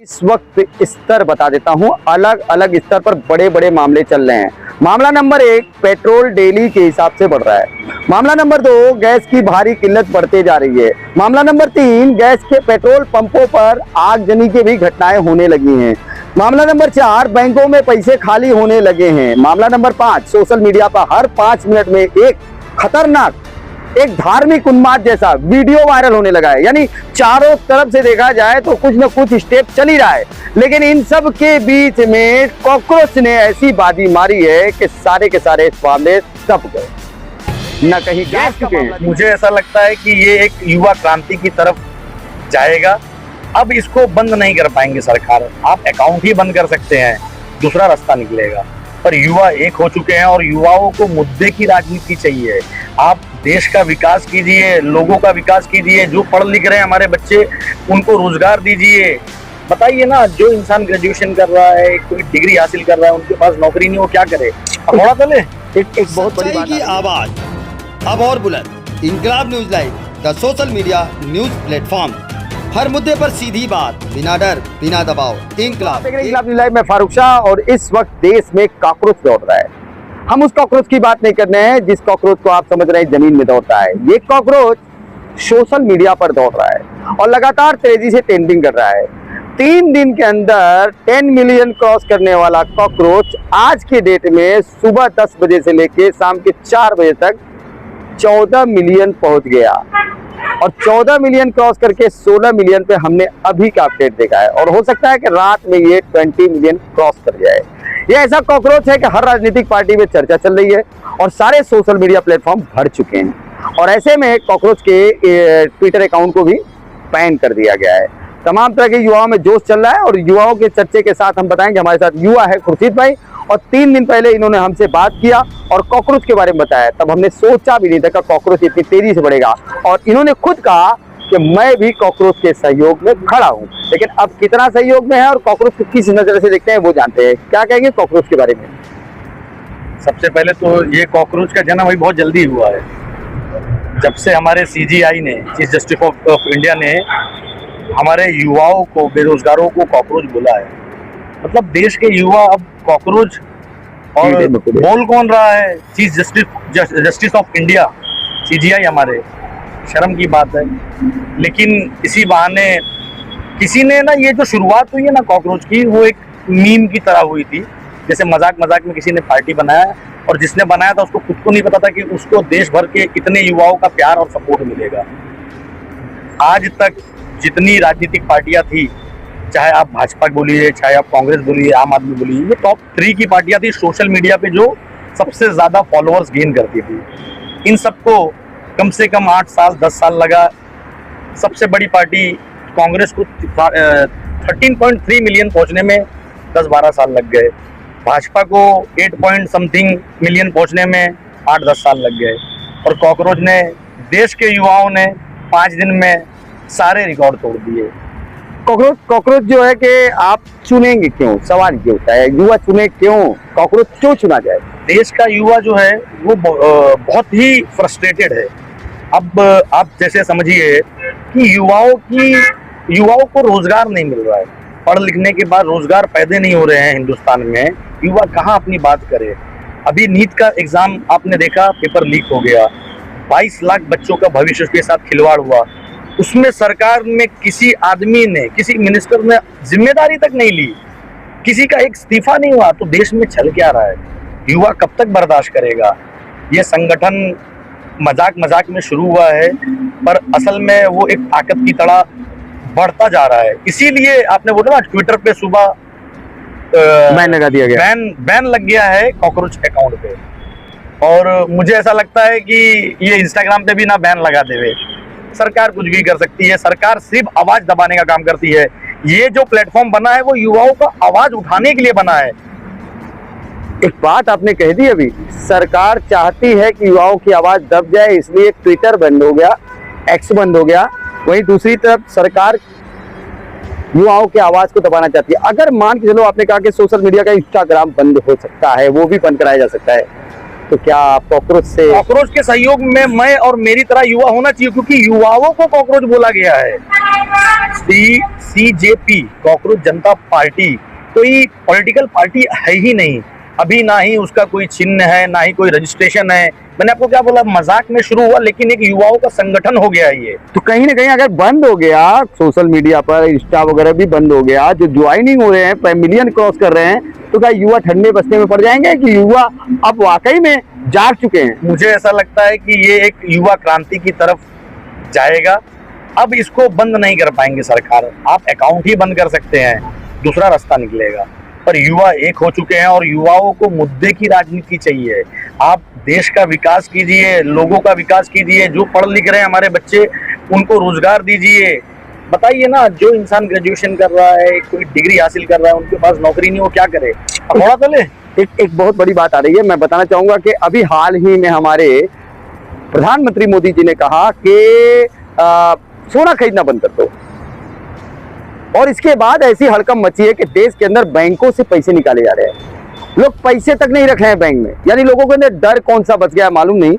इस वक्त स्तर बता देता हूं, अलग अलग स्तर पर बड़े बड़े मामले चल रहे हैं। मामला नंबर 1, पेट्रोल डेली के हिसाब से बढ़ रहा है। मामला नंबर 2, गैस की भारी किल्लत बढ़ते जा रही है। मामला नंबर 3, गैस के पेट्रोल पंपों पर आगजनी की भी घटनाएं होने लगी हैं। मामला नंबर 4, बैंकों में पैसे खाली होने लगे हैं। मामला नंबर 5, सोशल मीडिया पर हर 5 मिनट में एक खतरनाक, एक धार्मिक उन्माद जैसा वीडियो वायरल होने लगा है। यानी चारों तरफ से देखा जाए तो कुछ न कुछ स्टेप चल ही रहा है, लेकिन इन सब के बीच में कॉकरोच ने ऐसी बाजी मारी है कि सारे के सारे मामले दब गए, न कहीं गैस चुके हैं। मुझे ऐसा लगता है कि ये एक युवा क्रांति की तरफ जाएगा। अब इसको बंद नहीं कर पाएंगे सरकार। आप अकाउंट ही बंद कर सकते हैं, दूसरा रास्ता निकलेगा। पर युवा एक हो चुके हैं और युवाओं को मुद्दे की राजनीति चाहिए। आप देश का विकास कीजिए, लोगों का विकास कीजिए। जो पढ़ लिख रहे हैं हमारे बच्चे, उनको रोजगार दीजिए। बताइए ना, जो इंसान ग्रेजुएशन कर रहा है, कोई डिग्री हासिल कर रहा है, उनके पास नौकरी नहीं, वो क्या करे? थोड़ा चले। एक बहुत बड़ी बात की आवाज अब और बुलंद। Inquilab news live, the social media news platform. हर मुद्दे पर सीधी बात, बिना डर बिना दबाव। इनकलाब न्यूज लाइव में फारूक शाह। और इस वक्त देश में कॉकरोच दौड़ रहा है। हम उस कॉकरोच की बात नहीं कर रहे हैं जिस कॉकरोच को आप समझ रहे हैं जमीन में दौड़ता है। ये कॉकरोच सोशल मीडिया पर दौड़ रहा है और लगातार तेजी से ट्रेंडिंग कर रहा है। 3 दिन के अंदर 10 मिलियन क्रॉस करने वाला कॉकरोच आज के डेट में सुबह 10 बजे से लेके शाम के 4 बजे तक 14 मिलियन पहुंच गया। और 14 मिलियन क्रॉस करके 16 मिलियन पे हमने अभी का अपडेट देखा है। और हो सकता है कि रात में ये 20 मिलियन क्रॉस कर जाए। ये ऐसा कॉकरोच है कि हर राजनीतिक पार्टी में चर्चा चल रही है और सारे सोशल मीडिया प्लेटफॉर्म भर चुके हैं। और ऐसे में कॉकरोच के ट्विटर अकाउंट को भी बैन कर दिया गया है। तमाम तरह के युवाओं में जोश चल रहा है। और युवाओं के चर्चे के साथ हम बताएंगे, हमारे साथ युवा है खुर्शीद भाई। और 3 दिन पहले इन्होंने हमसे बात किया और कॉकरोच के बारे में बताया। तब हमने सोचा भी नहीं था कि कॉकरोच इतनी तेजी से बढ़ेगा। और इन्होंने खुद कहा कि मैं भी कॉकरोच के सहयोग में खड़ा हूं। लेकिन अब कितना सहयोग में है और कॉकरोच को किस नजर से देखते हैं वो जानते हैं। क्या कहेंगे कॉकरोच के बारे में? सबसे पहले तो ये कॉकरोच का जन्म अभी बहुत जल्दी हुआ है। जब से हमारे CJI ने, चीफ जस्टिस ऑफ इंडिया ने, हमारे युवाओं को, बेरोजगारों को कॉकरोच बोला है। मतलब देश के युवा अब कॉकरोच। और बोल कौन रहा है? Chief justice of India, CJI हमारे। शर्म की बात है। लेकिन इसी बहाने किसी ने ना, ये जो शुरुआत हुई है ना कॉकरोच की, वो एक मीम की तरह हुई थी। जैसे मजाक मजाक में किसी ने पार्टी बनाया और जिसने बनाया था उसको खुद को नहीं पता था कि उसको देश भर के कितने युवाओं का प्यार और सपोर्ट मिलेगा। आज तक जितनी राजनीतिक पार्टियां थी, चाहे आप भाजपा बोलिए, चाहे आप कांग्रेस बोलिए, आम आदमी बोलिए, ये टॉप 3 की पार्टियां थी सोशल मीडिया पे जो सबसे ज्यादा फॉलोअर्स गेन करती थी। इन सबको कम से कम 8 साल 10 साल लगा। सबसे बड़ी पार्टी कांग्रेस को 13.3 मिलियन पहुंचने में 10-12 साल लग गए। भाजपा को 8 पॉइंट समथिंग मिलियन पहुंचने में 8-10 साल लग गए। और कॉकरोच ने, देश के युवाओं ने 5 दिन में सारे रिकॉर्ड तोड़ दिए। कॉकरोच जो है कि आप चुनेंगे क्यों? सवाल ये होता है, युवा चुने क्यों? कॉकरोच क्यों चुना जाए? देश का युवा जो है वो बहुत ही फ्रस्ट्रेटेड है। अब आप जैसे समझिए कि युवाओं को रोजगार नहीं मिल रहा है। पढ़ लिखने के बाद रोजगार पैदा नहीं हो रहे हैं हिंदुस्तान में। युवा कहाँ अपनी बात करे? अभी नीट का एग्जाम आपने देखा, पेपर लीक हो गया। 22 लाख बच्चों का भविष्य के साथ खिलवाड़ हुआ। उसमें सरकार में किसी आदमी ने, किसी मिनिस्टर ने जिम्मेदारी तक नहीं ली, किसी का एक इस्तीफा नहीं हुआ। तो देश में चल क्या रहा है? युवा कब तक बर्दाश्त करेगा? ये संगठन मजाक मजाक में शुरू हुआ है, पर असल में वो एक ताकत की तरह बढ़ता जा रहा है। इसीलिए आपने बोला ना, ट्विटर पे सुबह बैन लगा दिया गया, बैन लग गया है कॉकरोच अकाउंट पे। और मुझे ऐसा लगता है कि ये इंस्टाग्राम पे भी ना बैन लगा देवे। सरकार कुछ भी कर सकती है। सरकार सिर्फ आवाज दबाने का काम करती है। ये जो प्लेटफॉर्म बना है वो युवाओं का आवाज उठाने के लिए बना है। एक बात आपने कह दी अभी, सरकार चाहती है कि युवाओं की आवाज दब जाए, इसलिए ट्विटर बंद हो गया, एक्स बंद हो गया। वहीं दूसरी तरफ सरकार युवाओं की आवाज को दबाना चाहती है। अगर मान के चलो, आपने कहा कि सोशल मीडिया का इंस्टाग्राम बंद हो सकता है, वो भी बंद कराया जा सकता है, तो क्या आप कॉकरोच के सहयोग में मैं और मेरी तरह युवा होना चाहिए? क्योंकि युवाओं को कॉकरोच बोला गया है। CJP कॉकरोच जनता पार्टी कोई पॉलिटिकल पार्टी है ही नहीं। अभी ना ही उसका कोई चिन्ह है, ना ही कोई रजिस्ट्रेशन है। मैंने आपको क्या बोला, मजाक में शुरू हुआ, लेकिन एक युवाओं का संगठन हो गया ये। तो कहीं ना कहीं अगर बंद हो गया, सोशल मीडिया पर इंस्टा वगैरह भी बंद हो गया, जो ज्वाइनिंग हो रहे हैं, मिलियन क्रॉस कर रहे हैं, तो क्या युवा ठंडे बस्ते में पड़ जाएंगे कि युवा अब वाकई में जाग चुके हैं? मुझे ऐसा लगता है कि ये एक युवा क्रांति की तरफ जाएगा। अब इसको बंद नहीं कर पाएंगे सरकार। आप अकाउंट ही बंद कर सकते हैं, दूसरा रास्ता निकलेगा। पर युवा एक हो चुके हैं और युवाओं को मुद्दे की राजनीति चाहिए। आप देश का विकास कीजिए, लोगों का विकास कीजिए। जो पढ़ लिख रहे हैं हमारे बच्चे, उनको रोजगार दीजिए। बताइए ना, जो इंसान ग्रेजुएशन कर रहा है, कोई डिग्री हासिल कर रहा है, उनके पास नौकरी नहीं, वो क्या करे? थोड़ा चले। एक बहुत बड़ी बात आ रही है। मैं बताना चाहूंगा कि अभी हाल ही में हमारे प्रधानमंत्री मोदी जी ने कहा कि सोना खरीदना बंद कर दो, और इसके बाद ऐसी हड़कंप मची है कि देश के अंदर बैंकों से पैसे निकाले जा रहे हैं। लोग पैसे तक नहीं रख रहे हैं बैंक में। यानी लोगों के अंदर डर कौन सा बच गया मालूम नहीं।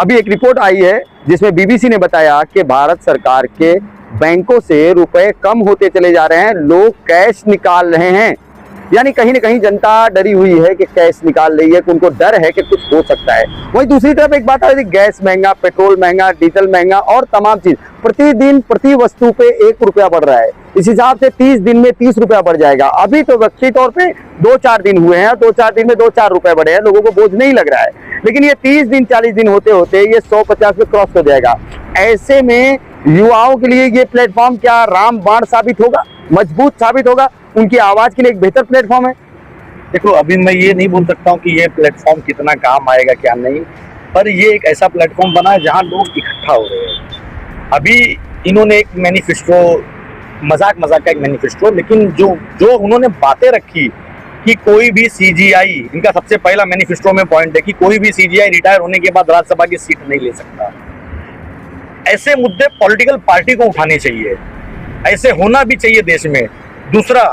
अभी एक रिपोर्ट आई है जिसमें BBC ने बताया कि भारत सरकार के बैंकों से रुपए कम होते चले जा रहे हैं, लोग कैश निकाल रहे हैं। यानी कहीं ना कहीं जनता डरी हुई है कि कैश निकाल रही है, कि उनको डर है कि कुछ हो सकता है। वहीं दूसरी तरफ एक बात आ रही थी, गैस महंगा, पेट्रोल महंगा, डीजल महंगा और तमाम चीज प्रतिदिन प्रति वस्तु पे 1 रुपया बढ़ रहा है। इस हिसाब से 30 दिन में 30 रुपया बढ़ जाएगा। अभी तो व्यक्ति तौर पे 2-4 दिन हुए हैं, 2-4 दिन में 2-4 रुपए बढ़े हैं, लोगों को बोझ नहीं लग रहा है। लेकिन ये 30 दिन 40 दिन होते होते ये 150 पे क्रॉस हो जाएगा। ऐसे में युवाओं के लिए ये प्लेटफॉर्म क्या रामबाण साबित होगा, मजबूत साबित होगा, उनकी आवाज के लिए एक बेहतर प्लेटफॉर्म है? देखो, अभी मैं ये नहीं बोल सकता हूँ कि ये प्लेटफॉर्म कितना काम आएगा क्या नहीं, पर ये एक ऐसा प्लेटफॉर्म बना है जहाँ लोग इकट्ठा हो रहे हैं। अभी इन्होंने एक मैनिफेस्टो, मजाक का एक मैनिफेस्टो, लेकिन जो उन्होंने बातें रखी कि कोई भी CGI, इनका सबसे पहला मैनिफेस्टो में पॉइंट है कि कोई भी CGI रिटायर होने के बाद राज्यसभा की सीट नहीं ले सकता। ऐसे मुद्दे पॉलिटिकल पार्टी को उठाने चाहिए, ऐसे होना भी चाहिए देश में। दूसरा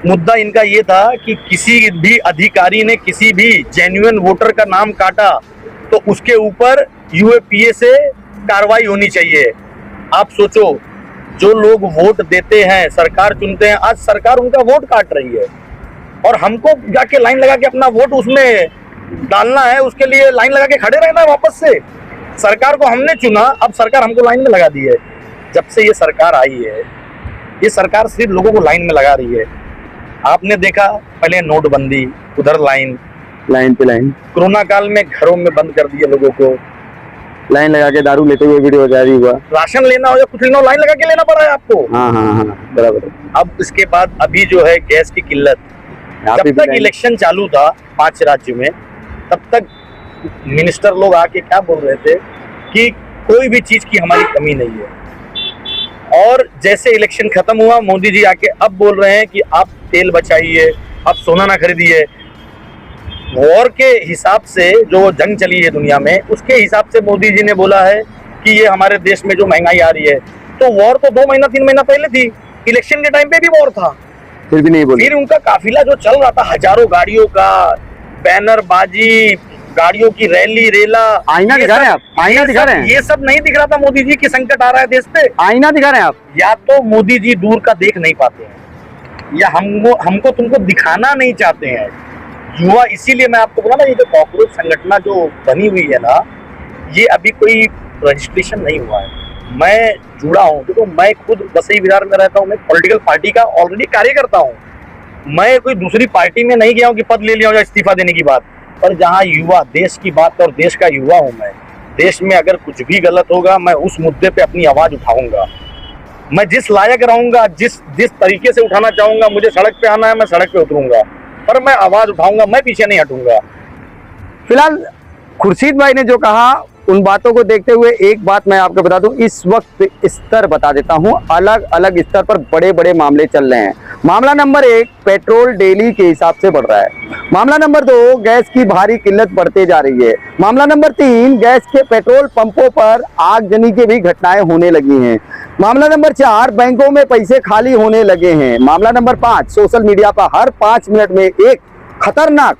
मुद्दा इनका ये था कि किसी भी अधिकारी ने किसी भी जेन्युइन वोटर का नाम काटा तो उसके ऊपर UAPA से कार्रवाई होनी चाहिए। आप सोचो, जो लोग वोट देते हैं, सरकार चुनते हैं, आज सरकार उनका वोट काट रही है और हमको जाके लाइन लगा के अपना वोट उसमें डालना है, उसके लिए लाइन लगा के खड़े रहना है वापस से। सरकार को हमने चुना, अब सरकार हमको लाइन में लगा दी है। जब से ये सरकार आई है, ये सरकार सिर्फ लोगों को लाइन में लगा रही है। आपने देखा, पहले नोटबंदी, उधर लाइन पे लाइन, कोरोना काल में घरों में बंद कर दिए लोगों को, लाइन लगा के दारू लेते हुए वीडियो जारी हुआ। राशन लेना हो या कुछ लेना हो, लाइन लगा के लेना पड़ रहा है आपको। हाँ, बराबर। अब इसके बाद अभी जो है गैस की किल्लत, जब तक इलेक्शन चालू था 5 राज्यों में, तब तक मिनिस्टर लोग आके क्या बोल रहे थे कि कोई भी चीज की हमारी कमी नहीं है। और जैसे इलेक्शन खत्म हुआ, मोदी जी आके अब बोल रहे हैं कि आप तेल बचाइए, आप सोना ना खरीदिए। वॉर के हिसाब से जो जंग चली है दुनिया में, उसके हिसाब से मोदी जी ने बोला है कि ये हमारे देश में जो महंगाई आ रही है, तो वॉर तो 2 महीना 3 महीना पहले थी, इलेक्शन के टाइम पे भी वॉर था, फिर भी नहीं बोले। फिर उनका काफिला जो चल रहा था, हजारों गाड़ियों का, बैनरबाजी, गाड़ियों की रैली रेला, आईना दिखा रहे हैं आप, आईना दिखा रहे हैं, ये सब नहीं दिख रहा था मोदी जी की संकट आ रहा है देश पे। आईना दिखा रहे हैं आप। या तो मोदी जी दूर का देख नहीं पाते हैं, या हमको तुमको दिखाना नहीं चाहते हैं। युवा, इसीलिए मैं आपको बोला ना, ये जो कॉकरोच संगठन जो बनी हुई है ना, ये अभी कोई रजिस्ट्रेशन नहीं हुआ है। मैं जुड़ा हूँ, देखो मैं खुद वसई विरार में रहता हूँ, मैं पॉलिटिकल पार्टी का ऑलरेडी कार्यकर्ता हूँ। मैं कोई दूसरी पार्टी में नहीं गया हूँ कि पद ले लिया हूँ या इस्तीफा देने की बात, पर जहाँ युवा, देश की बात और देश का युवा हूँ मैं। देश में अगर कुछ भी गलत होगा, मैं उस मुद्दे पे अपनी आवाज उठाऊंगा। मैं जिस लायक रहूंगा, जिस तरीके से उठाना चाहूंगा, मुझे सड़क पे आना है, मैं सड़क पे उतरूंगा, पर मैं आवाज उठाऊंगा, मैं पीछे नहीं हटूंगा। फिलहाल खुर्शीद भाई ने जो कहा, उन बातों को देखते हुए एक बात मैं आपको बता दूं, इस वक्त स्तर बता देता हूं, अलग अलग स्तर पर बड़े बड़े मामले चल रहे हैं। मामला नंबर 1, पेट्रोल डेली के हिसाब से बढ़ रहा है। मामला नंबर 2, गैस की भारी किल्लत बढ़ते जा रही है। मामला नंबर 3, गैस के पेट्रोल पंपों पर आगजनी की भी घटनाएं होने लगी हैं। मामला नंबर 4, बैंकों में पैसे खाली होने लगे हैं। मामला नंबर 5, सोशल मीडिया पर हर 5 मिनट में एक खतरनाक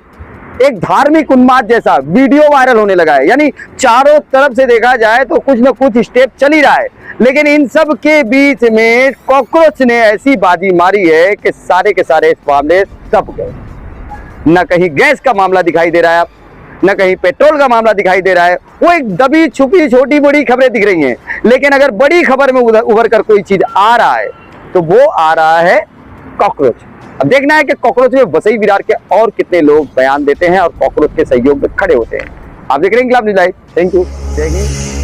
एक धार्मिक उन्माद जैसा वीडियो वायरल होने लगा है। यानी चारों तरफ से देखा जाए तो कुछ न कुछ स्टेप चल ही रहा है, लेकिन इन सब के बीच में कॉकरोच ने ऐसी बाजी मारी है कि सारे के सारे इस मामले दब गए। न कहीं गैस का मामला दिखाई दे रहा है, न कहीं पेट्रोल का मामला दिखाई दे रहा है। वो एक दबी छुपी छोटी बड़ी खबरें दिख रही हैं, लेकिन अगर बड़ी खबर में उभर कर कोई चीज आ रहा है तो वो आ रहा है कॉकरोच। अब देखना है कि कॉकरोच में वसई विरार के और कितने लोग बयान देते हैं और कॉकरोच के सहयोग में खड़े होते हैं। आप देख रहे हैं इंकलाब न्यूज़ लाइव। Thank you. जय हिंद।